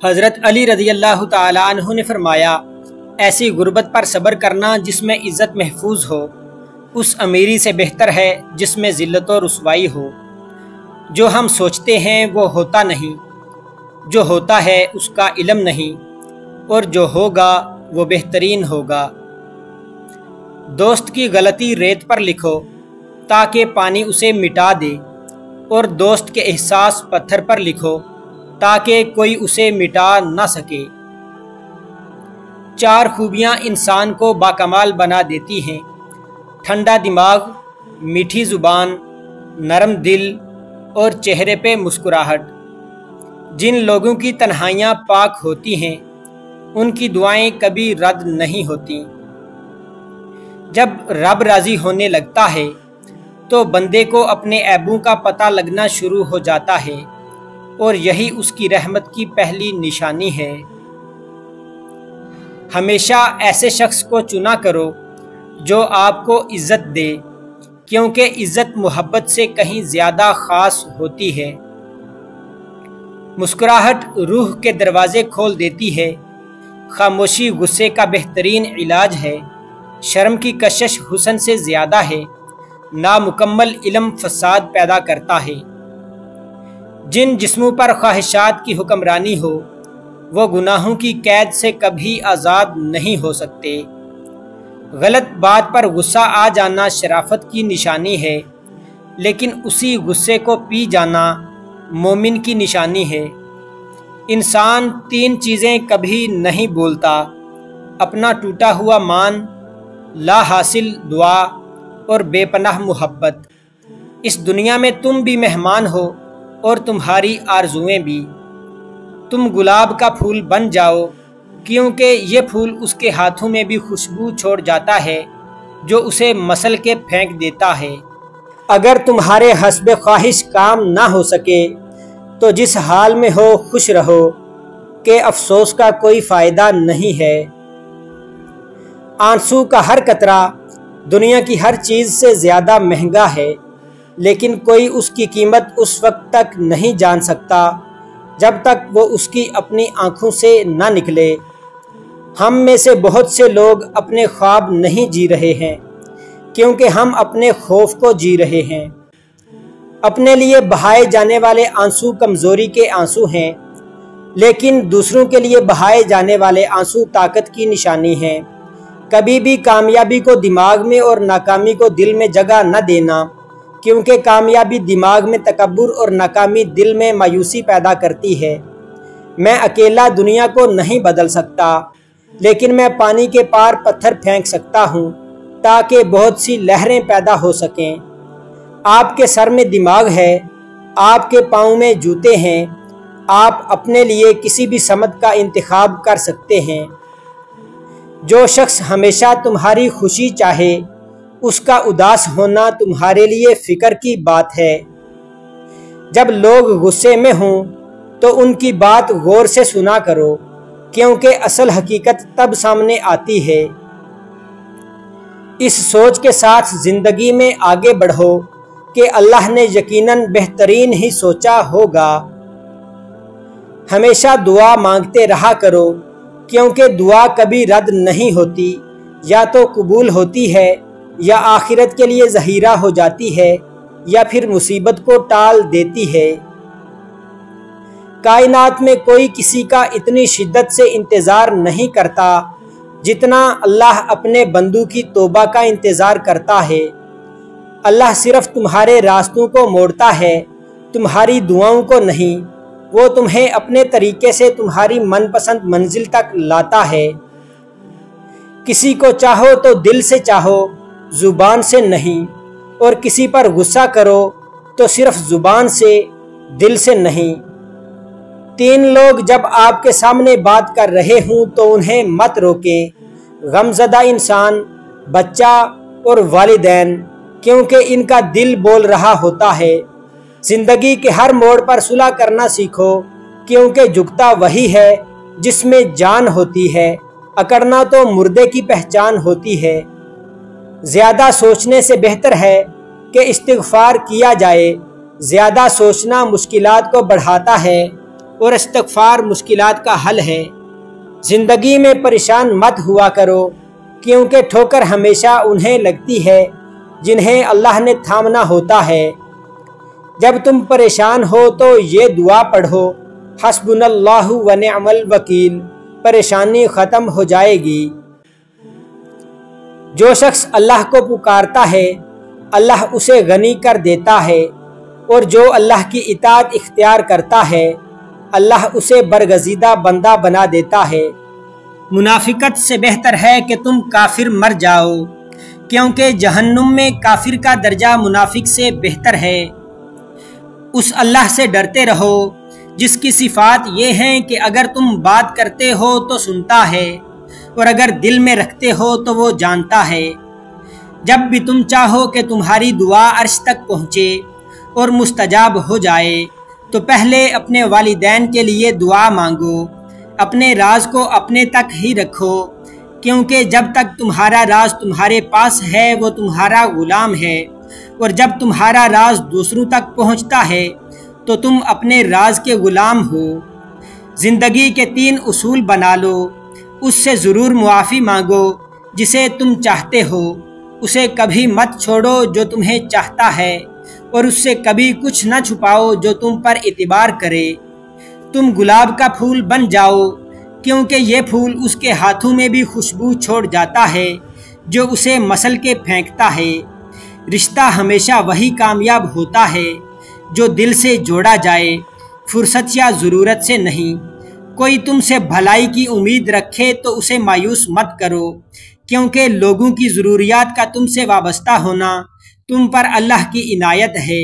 حضرت علی رضی اللہ تعالیٰ عنہ نے فرمایا، ایسی غربت پر صبر کرنا جس میں عزت محفوظ ہو اس امیری سے بہتر ہے جس میں ذلت و رسوائی ہو۔ جو ہم سوچتے ہیں وہ ہوتا نہیں، جو ہوتا ہے اس کا علم نہیں، اور جو ہوگا وہ بہترین ہوگا۔ دوست کی غلطی ریت پر لکھو تاکہ پانی اسے مٹا دے، اور دوست کے احساس پتھر پر لکھو تاکہ کوئی اسے مٹا نہ سکے۔ 4 خوبیاں انسان کو باکمال بنا دیتی ہیں: ٹھنڈا دماغ، میٹھی زبان، نرم دل اور چہرے پہ مسکراہٹ۔ جن لوگوں کی تنہائیاں پاک ہوتی ہیں ان کی دعائیں کبھی رد نہیں ہوتی۔ جب رب راضی ہونے لگتا ہے تو بندے کو اپنے عیبوں کا پتہ لگنا شروع ہو جاتا ہے، اور یہی اس کی رحمت کی پہلی نشانی ہے۔ ہمیشہ ایسے شخص کو چنا کرو جو آپ کو عزت دے، کیونکہ عزت محبت سے کہیں زیادہ خاص ہوتی ہے۔ مسکراہٹ روح کے دروازے کھول دیتی ہے۔ خاموشی غصے کا بہترین علاج ہے۔ شرم کی کشش حسن سے زیادہ ہے۔ نامکمل علم فساد پیدا کرتا ہے۔ جن جسموں پر خواہشات کی حکمرانی ہو وہ گناہوں کی قید سے کبھی آزاد نہیں ہو سکتے۔ غلط بات پر غصہ آ جانا شرافت کی نشانی ہے، لیکن اسی غصے کو پی جانا مومن کی نشانی ہے۔ انسان 3 چیزیں کبھی نہیں بولتا: اپنا ٹوٹا ہوا مان، لا حاصل دعا اور بے پناہ محبت۔ اس دنیا میں تم بھی مہمان ہو اور تمہاری آرزوئیں بھی۔ تم گلاب کا پھول بن جاؤ، کیونکہ یہ پھول اس کے ہاتھوں میں بھی خوشبو چھوڑ جاتا ہے جو اسے مسل کے پھینک دیتا ہے۔ اگر تمہارے حسب خواہش کام نہ ہو سکے تو جس حال میں ہو خوش رہو، کہ افسوس کا کوئی فائدہ نہیں ہے۔ آنسو کا ہر قطرہ دنیا کی ہر چیز سے زیادہ مہنگا ہے، لیکن کوئی اس کی قیمت اس وقت تک نہیں جان سکتا جب تک وہ اس کی اپنی آنکھوں سے نہ نکلے۔ ہم میں سے بہت سے لوگ اپنے خواب نہیں جی رہے ہیں، کیونکہ ہم اپنے خوف کو جی رہے ہیں۔ اپنے لیے بہائے جانے والے آنسو کمزوری کے آنسو ہیں، لیکن دوسروں کے لیے بہائے جانے والے آنسو طاقت کی نشانی ہیں۔ کبھی بھی کامیابی کو دماغ میں اور ناکامی کو دل میں جگہ نہ دینا، کیونکہ کامیابی دماغ میں تکبر اور ناکامی دل میں مایوسی پیدا کرتی ہے۔ میں اکیلا دنیا کو نہیں بدل سکتا، لیکن میں پانی کے پار پتھر پھینک سکتا ہوں تاکہ بہت سی لہریں پیدا ہو سکیں۔ آپ کے سر میں دماغ ہے، آپ کے پاؤں میں جوتے ہیں، آپ اپنے لیے کسی بھی سمت کا انتخاب کر سکتے ہیں۔ جو شخص ہمیشہ تمہاری خوشی چاہے اس کا اداس ہونا تمہارے لیے فکر کی بات ہے۔ جب لوگ غصے میں ہوں تو ان کی بات غور سے سنا کرو، کیونکہ اصل حقیقت تب سامنے آتی ہے۔ اس سوچ کے ساتھ زندگی میں آگے بڑھو کہ اللہ نے یقیناً بہترین ہی سوچا ہوگا۔ ہمیشہ دعا مانگتے رہا کرو، کیونکہ دعا کبھی رد نہیں ہوتی، یا تو قبول ہوتی ہے یا آخرت کے لیے ذخیرہ ہو جاتی ہے، یا پھر مصیبت کو ٹال دیتی ہے۔ کائنات میں کوئی کسی کا اتنی شدت سے انتظار نہیں کرتا جتنا اللہ اپنے بندوں کی توبہ کا انتظار کرتا ہے۔ اللہ صرف تمہارے راستوں کو موڑتا ہے، تمہاری دعاؤں کو نہیں۔ وہ تمہیں اپنے طریقے سے تمہاری من پسند منزل تک لاتا ہے۔ کسی کو چاہو تو دل سے چاہو، زبان سے نہیں، اور کسی پر غصہ کرو تو صرف زبان سے، دل سے نہیں۔ 3 لوگ جب آپ کے سامنے بات کر رہے ہوں تو انہیں مت روکے: غمزدہ انسان، بچہ اور والدین، کیونکہ ان کا دل بول رہا ہوتا ہے۔ زندگی کے ہر موڑ پر صلح کرنا سیکھو، کیونکہ جھکتا وہی ہے جس میں جان ہوتی ہے، اکڑنا تو مردے کی پہچان ہوتی ہے۔ زیادہ سوچنے سے بہتر ہے کہ استغفار کیا جائے۔ زیادہ سوچنا مشکلات کو بڑھاتا ہے اور استغفار مشکلات کا حل ہے۔ زندگی میں پریشان مت ہوا کرو، کیونکہ ٹھوکر ہمیشہ انہیں لگتی ہے جنہیں اللہ نے تھامنا ہوتا ہے۔ جب تم پریشان ہو تو یہ دعا پڑھو، حسبنا اللہ و نعم الوکیل، پریشانی ختم ہو جائے گی۔ جو شخص اللہ کو پکارتا ہے اللہ اسے غنی کر دیتا ہے، اور جو اللہ کی اطاعت اختیار کرتا ہے اللہ اسے برگزیدہ بندہ بنا دیتا ہے۔ منافقت سے بہتر ہے کہ تم کافر مر جاؤ، کیونکہ جہنم میں کافر کا درجہ منافق سے بہتر ہے۔ اس اللہ سے ڈرتے رہو جس کی صفات یہ ہیں کہ اگر تم بات کرتے ہو تو سنتا ہے، اور اگر دل میں رکھتے ہو تو وہ جانتا ہے۔ جب بھی تم چاہو کہ تمہاری دعا عرش تک پہنچے اور مستجاب ہو جائے تو پہلے اپنے والدین کے لیے دعا مانگو، اپنے راز کو اپنے تک ہی رکھو، کیونکہ جب تک تمہارا راز تمہارے پاس ہے وہ تمہارا غلام ہے، اور جب تمہارا راز دوسروں تک پہنچتا ہے تو تم اپنے راز کے غلام ہو۔ زندگی کے 3 اصول بنا لو، اس سے ضرور معافی مانگو جسے تم چاہتے ہو، اسے کبھی مت چھوڑو جو تمہیں چاہتا ہے، اور اس سے کبھی کچھ نہ چھپاؤ جو تم پر اعتبار کرے۔ تم گلاب کا پھول بن جاؤ، کیونکہ یہ پھول اس کے ہاتھوں میں بھی خوشبو چھوڑ جاتا ہے جو اسے مسل کے پھینکتا ہے۔ رشتہ ہمیشہ وہی کامیاب ہوتا ہے جو دل سے جوڑا جائے، فرصت یا ضرورت سے نہیں۔ کوئی تم سے بھلائی کی امید رکھے تو اسے مایوس مت کرو، کیونکہ لوگوں کی ضروریات کا تم سے وابستہ ہونا تم پر اللہ کی عنایت ہے۔